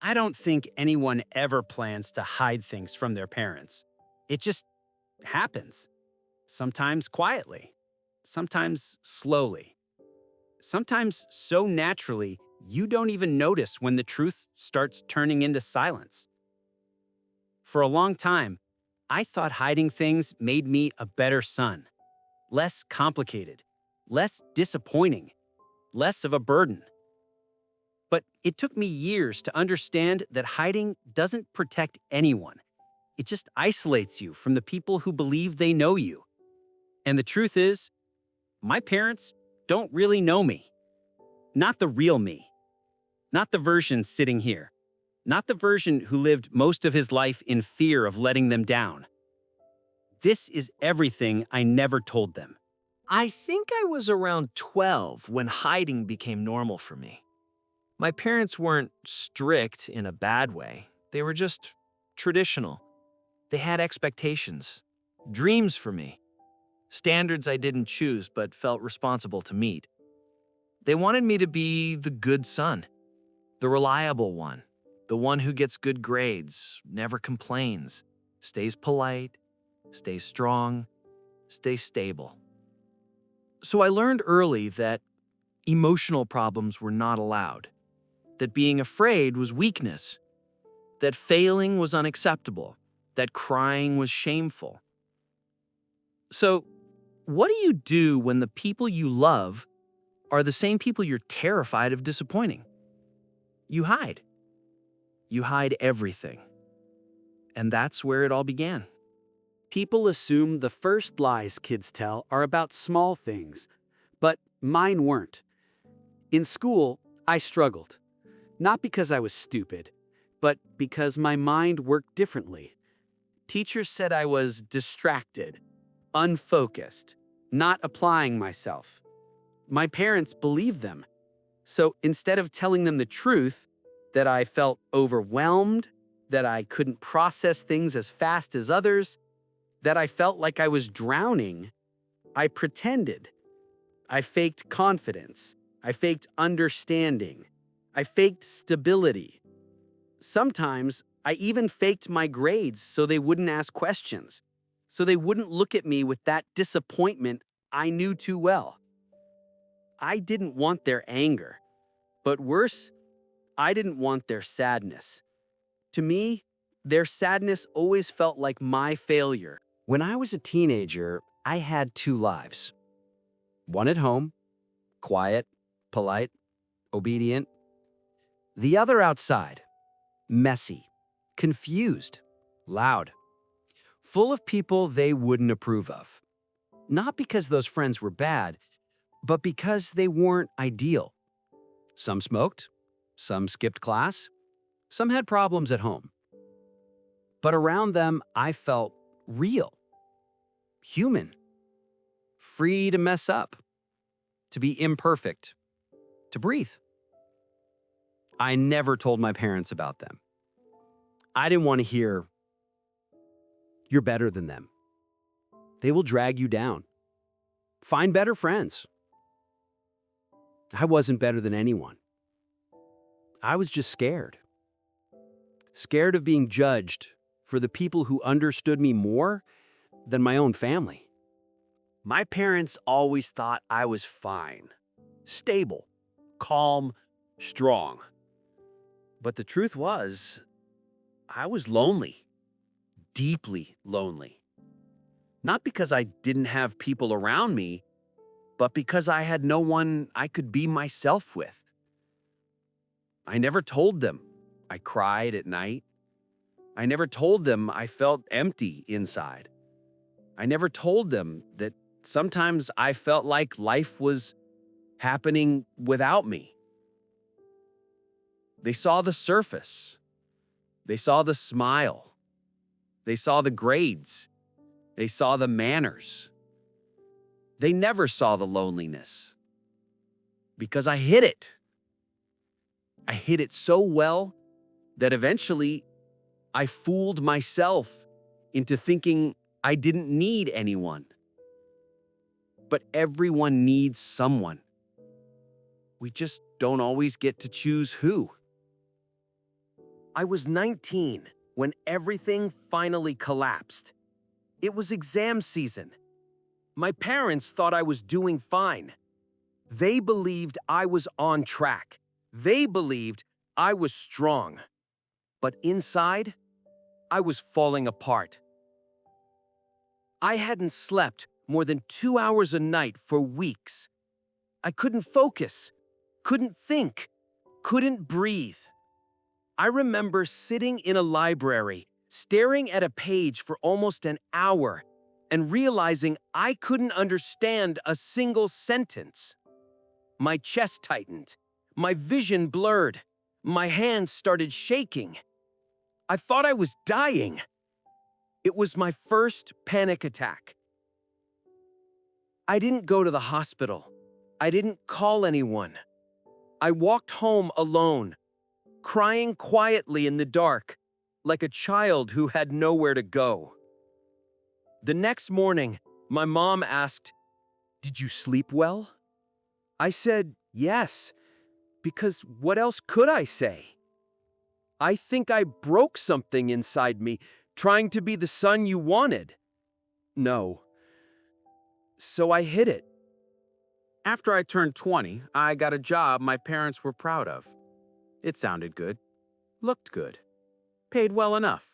I don't think anyone ever plans to hide things from their parents. It just happens, sometimes quietly, sometimes slowly, sometimes so naturally you don't even notice when the truth starts turning into silence. For a long time, I thought hiding things made me a better son, less complicated, less disappointing, less of a burden. But it took me years to understand that hiding doesn't protect anyone. It just isolates you from the people who believe they know you. And the truth is, my parents don't really know me. Not the real me. Not the version sitting here. Not the version who lived most of his life in fear of letting them down. This is everything I never told them. I think I was around 12 when hiding became normal for me. My parents weren't strict in a bad way. They were just traditional. They had expectations, dreams for me, standards I didn't choose but felt responsible to meet. They wanted me to be the good son, the reliable one, the one who gets good grades, never complains, stays polite, stays strong, stays stable. So I learned early that emotional problems were not allowed, that being afraid was weakness, that failing was unacceptable, that crying was shameful. So, what do you do when the people you love are the same people you're terrified of disappointing? You hide. You hide everything. And that's where it all began. People assume the first lies kids tell are about small things, but mine weren't. In school, I struggled. Not because I was stupid, but because my mind worked differently. Teachers said I was distracted, unfocused, not applying myself. My parents believed them. So instead of telling them the truth, that I felt overwhelmed, that I couldn't process things as fast as others, that I felt like I was drowning, I pretended. I faked confidence. I faked understanding. I faked stability. Sometimes I even faked my grades so they wouldn't ask questions, so they wouldn't look at me with that disappointment I knew too well. I didn't want their anger, but worse, I didn't want their sadness. To me, their sadness always felt like my failure. When I was a teenager, I had two lives. One at home, quiet, polite, obedient. The other outside, messy, confused, loud, full of people they wouldn't approve of. Not because those friends were bad, but because they weren't ideal. Some smoked, some skipped class, some had problems at home. But around them, I felt real, human, free to mess up, to be imperfect, to breathe. I never told my parents about them. I didn't want to hear, "You're better than them. They will drag you down. Find better friends." I wasn't better than anyone. I was just scared. Scared of being judged for the people who understood me more than my own family. My parents always thought I was fine, stable, calm, strong. But the truth was, I was lonely, deeply lonely. Not because I didn't have people around me, but because I had no one I could be myself with. I never told them I cried at night. I never told them I felt empty inside. I never told them that sometimes I felt like life was happening without me. They saw the surface. They saw the smile. They saw the grades. They saw the manners. They never saw the loneliness because I hid it. I hid it so well that eventually I fooled myself into thinking I didn't need anyone. But everyone needs someone. We just don't always get to choose who. I was 19 when everything finally collapsed. It was exam season. My parents thought I was doing fine. They believed I was on track. They believed I was strong. But inside, I was falling apart. I hadn't slept more than 2 hours a night for weeks. I couldn't focus, couldn't think, couldn't breathe. I remember sitting in a library, staring at a page for almost an hour, and realizing I couldn't understand a single sentence. My chest tightened, my vision blurred, my hands started shaking. I thought I was dying. It was my first panic attack. I didn't go to the hospital. I didn't call anyone. I walked home alone, crying quietly in the dark, like a child who had nowhere to go. The next morning, my mom asked, "Did you sleep well?" I said, "Yes," because what else could I say? I think I broke something inside me, trying to be the son you wanted. No. So I hid it. After I turned 20, I got a job my parents were proud of. It sounded good, looked good, paid well enough.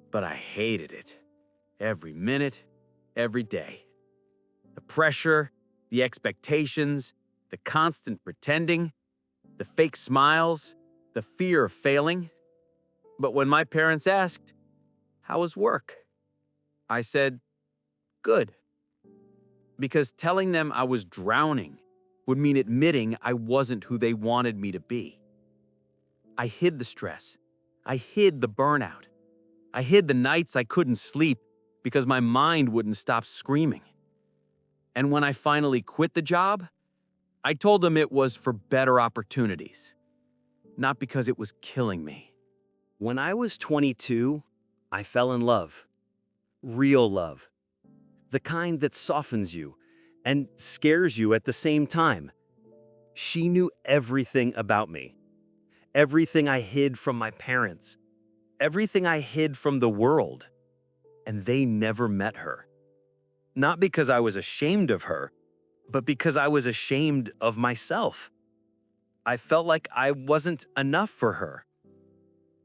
But I hated it. Every minute, every day. The pressure, the expectations, the constant pretending, the fake smiles, the fear of failing. But when my parents asked, "How was work?" I said, "Good." Because telling them I was drowning would mean admitting I wasn't who they wanted me to be. I hid the stress. I hid the burnout. I hid the nights I couldn't sleep because my mind wouldn't stop screaming. And when I finally quit the job, I told them it was for better opportunities, not because it was killing me. When I was 22, I fell in love. Real love. The kind that softens you and scares you at the same time. She knew everything about me. Everything I hid from my parents. Everything I hid from the world. And they never met her. Not because I was ashamed of her, but because I was ashamed of myself. I felt like I wasn't enough for her.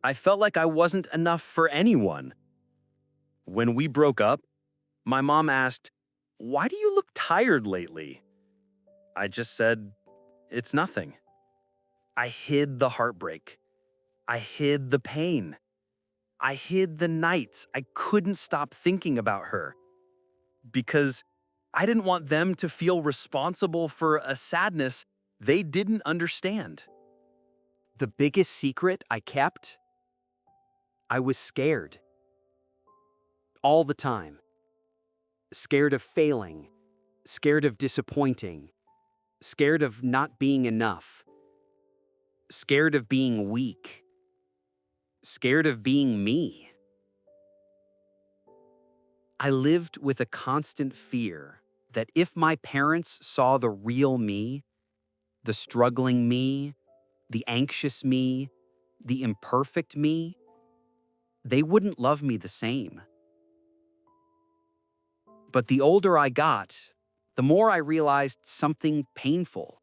I felt like I wasn't enough for anyone. When we broke up, my mom asked, "Why do you look tired lately?" I just said, "It's nothing." I hid the heartbreak. I hid the pain. I hid the nights I couldn't stop thinking about her. Because I didn't want them to feel responsible for a sadness they didn't understand. The biggest secret I kept? I was scared. All the time. Scared of failing. Scared of disappointing. Scared of not being enough. Scared of being weak. Scared of being me. I lived with a constant fear that if my parents saw the real me, the struggling me, the anxious me, the imperfect me, they wouldn't love me the same. But the older I got, the more I realized something painful.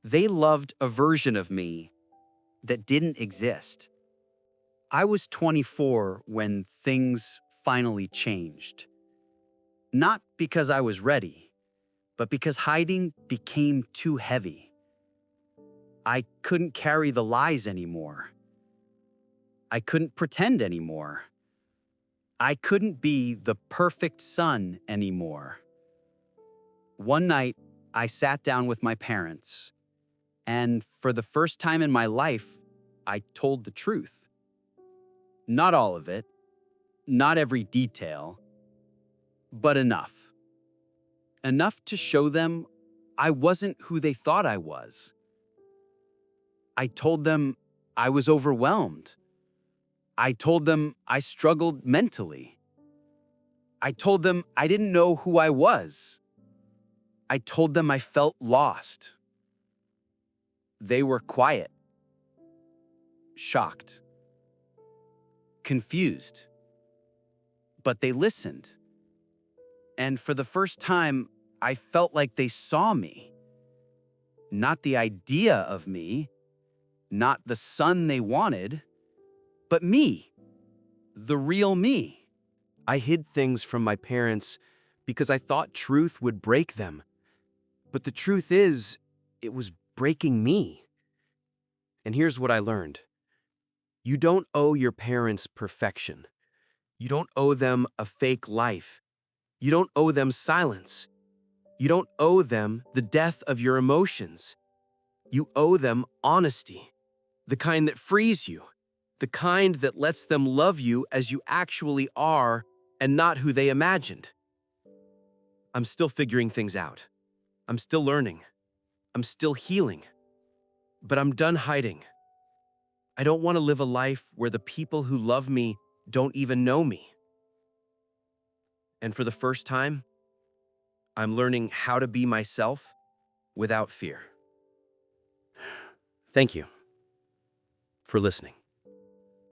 They loved a version of me that didn't exist. I was 24 when things finally changed. Not because I was ready, but because hiding became too heavy. I couldn't carry the lies anymore. I couldn't pretend anymore. I couldn't be the perfect son anymore. One night, I sat down with my parents, and for the first time in my life, I told the truth. Not all of it, not every detail, but enough. Enough to show them I wasn't who they thought I was. I told them I was overwhelmed. I told them I struggled mentally. I told them I didn't know who I was. I told them I felt lost. They were quiet. shocked, confused. But they listened. And for the first time, I felt like they saw me. Not the idea of me, not the son they wanted, but me, the real me. I hid things from my parents because I thought truth would break them. But the truth is, it was breaking me. And here's what I learned. You don't owe your parents perfection. You don't owe them a fake life. You don't owe them silence. You don't owe them the death of your emotions. You owe them honesty, the kind that frees you, the kind that lets them love you as you actually are and not who they imagined. I'm still figuring things out. I'm still learning. I'm still healing. But I'm done hiding. I don't want to live a life where the people who love me don't even know me. And for the first time, I'm learning how to be myself without fear. Thank you for listening.